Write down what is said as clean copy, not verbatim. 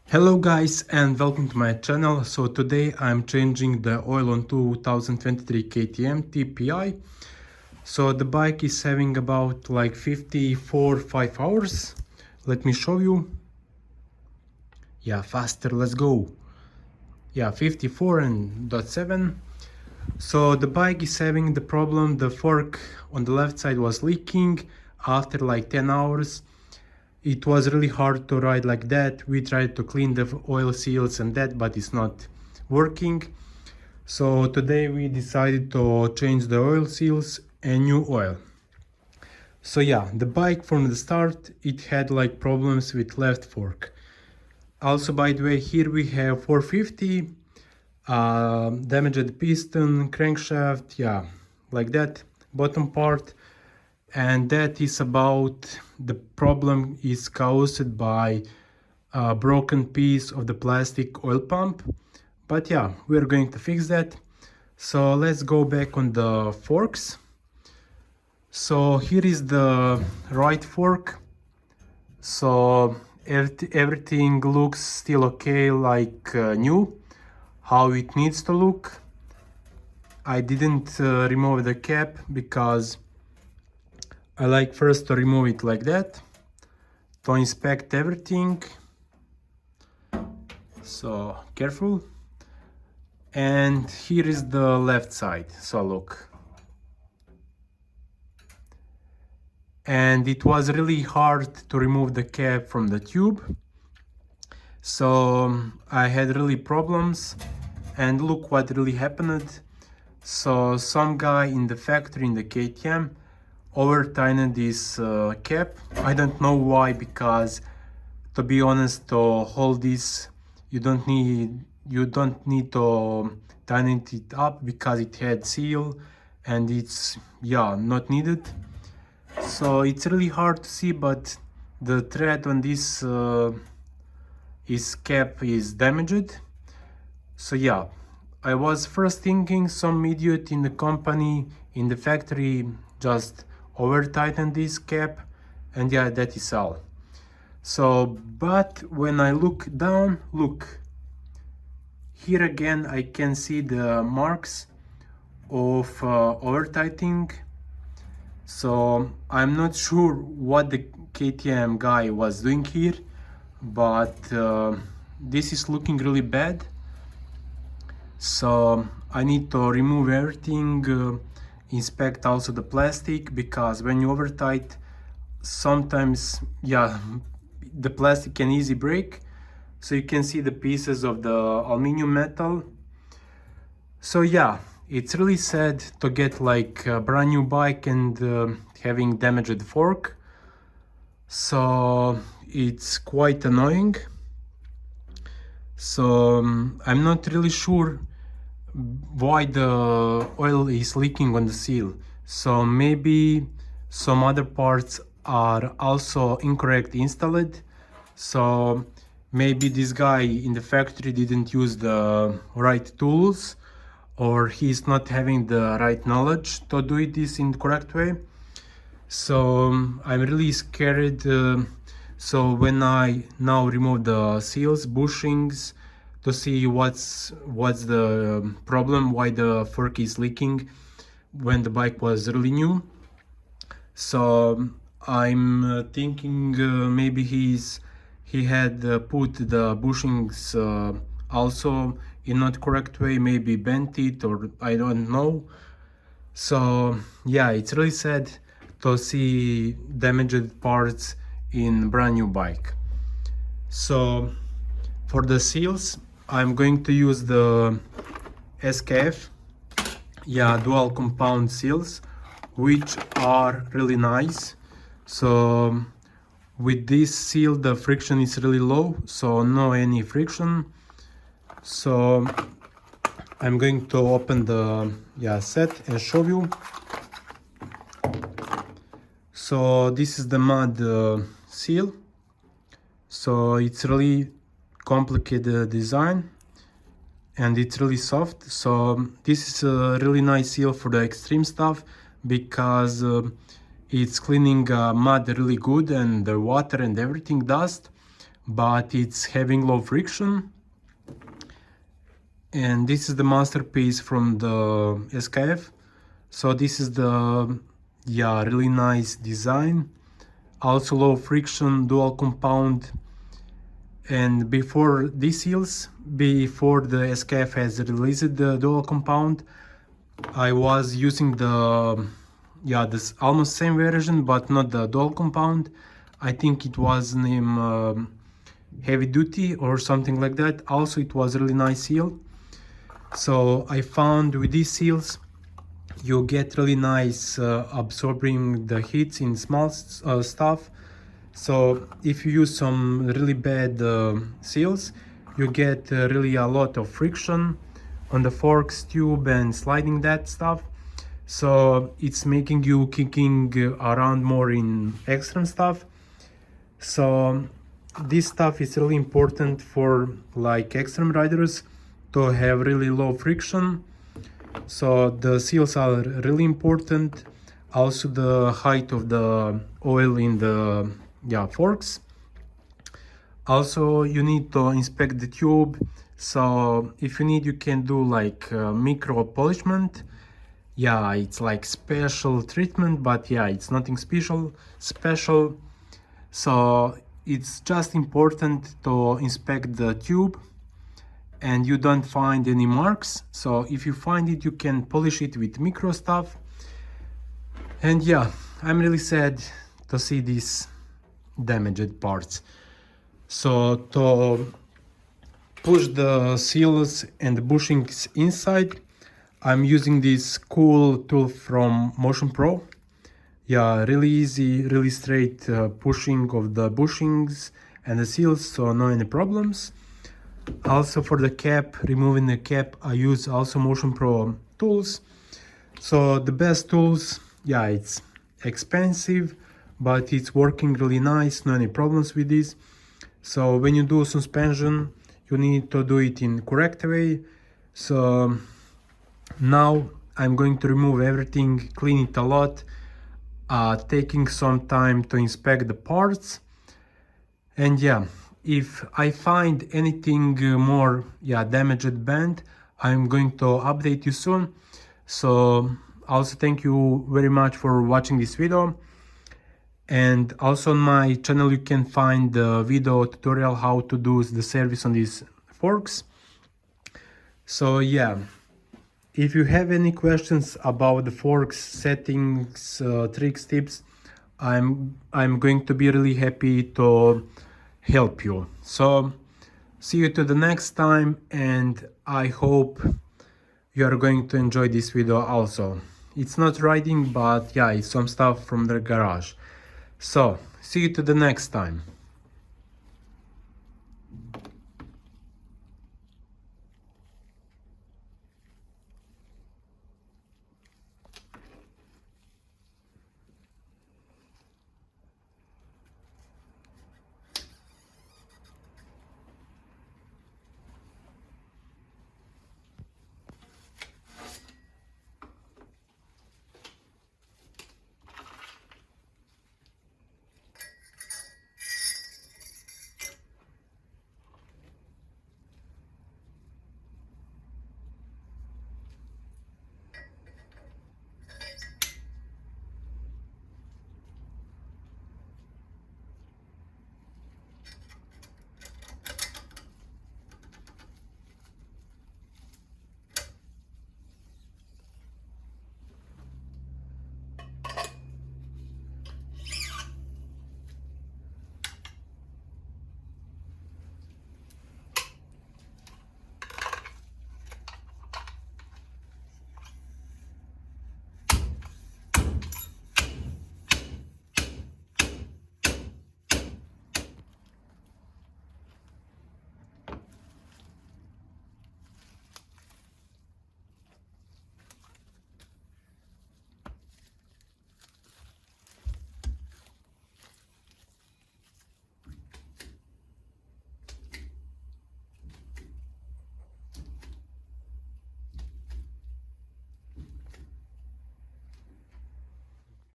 Hello guys and welcome to my channel. So today I'm changing the oil on 2023 KTM TPI. So the bike is having about like 5 hours. Let me show you. Yeah, faster, let's go. Yeah, 54.7. So the bike is having the problem, the fork on the left side was leaking after like 10 hours. It was really hard to ride like that. We tried to clean the oil seals and that, but it's not working. So today we decided to change the oil seals and new oil. So yeah, the bike from the start, it had like problems with left fork. Also, by the way, here we have 450, damaged piston, crankshaft, yeah, like that, bottom part. And that is about the problem is caused by a broken piece of the plastic oil pump. But yeah, we're going to fix that. So let's go back on the forks. So here is the right fork. So everything looks still okay, like new, how it needs to look. I didn't remove the cap because I like first to remove it like that, to inspect everything. So careful. And here is the left side, so look. And it was really hard to remove the cap from the tube. So I had really problems, and look what really happened. So some guy in the factory in the KTM over tightened this cap. I don't know why, because to be honest, to hold this you don't need to tighten it up because it had seal and it's not needed. So it's really hard to see, but the thread on this cap is damaged. So yeah, I was first thinking some idiot in the company, in the factory, just over tightened this cap, and yeah, that is all. So, but when I look down, look, here again I can see the marks of over tightening. So I'm not sure what the KTM guy was doing here, but this is looking really bad. So I need to remove everything, inspect also the plastic, because when you over tight, sometimes the plastic can easily break. So you can see the pieces of the aluminum metal. So yeah, it's really sad to get like a brand new bike and having damaged fork. So it's quite annoying. So I'm not really sure why the oil is leaking on the seal. So maybe some other parts are also incorrect installed. So maybe this guy in the factory didn't use the right tools, or he's not having the right knowledge to do this in the correct way. So I'm really scared. So when I now remove the seals, bushings, to see what's the problem, why the fork is leaking when the bike was really new. So I'm thinking maybe he had put the bushings also in not correct way, maybe bent it, or I don't know. So yeah, it's really sad to see damaged parts in brand new bike. So for the seals, I'm going to use the SKF dual compound seals, which are really nice. So with this seal the friction is really low, so no any friction. So I'm going to open the set and show you. So this is the mud seal. So it's really complicated design and it's really soft. So this is a really nice seal for the extreme stuff, because it's cleaning mud really good, and the water and everything, dust. but it's having low friction. And this is the masterpiece from the SKF. So this is the, yeah, really nice design. Also low friction, dual compound. And before these seals, before the SKF has released the dual compound, I was using the, yeah, this almost same version, but not the dual compound. I think it was named Heavy Duty or something like that. Also, it was really nice seal. So I found with these seals, you get really nice absorbing the heats in small stuff. So if you use some really bad seals, you get really a lot of friction on the forks, tube, and sliding that stuff. So it's making you kicking around more in extreme stuff. So this stuff is really important for like extreme riders to have really low friction. So the seals are really important. Also the height of the oil in the, yeah, forks. Also you need to inspect the tube. So if you need, you can do like micro polishment. Yeah, it's like special treatment, but yeah, it's nothing special. So it's just important to inspect the tube and you don't find any marks. So if you find it, you can polish it with micro stuff. And yeah, I'm really sad to see these damaged parts. So to push the seals and the bushings inside, I'm using this cool tool from Motion Pro. Yeah, really easy, really straight pushing of the bushings and the seals, so no any problems. Also for the cap, removing the cap, I use also Motion Pro tools. So the best tools, yeah, it's expensive, but it's working really nice, no any problems with this. So when you do suspension, you need to do it in correct way. So now I'm going to remove everything, clean it a lot, taking some time to inspect the parts. And yeah, if I find anything more, yeah, damaged band, I'm going to update you soon. So also thank you very much for watching this video. And also on my channel you can find the video tutorial how to do the service on these forks. So yeah, if you have any questions about the forks, settings, tricks, tips, I'm going to be really happy to help you. So see you to the next time, and I hope you are going to enjoy this video also. It's not riding, but yeah, it's some stuff from the garage. So see you to the next time.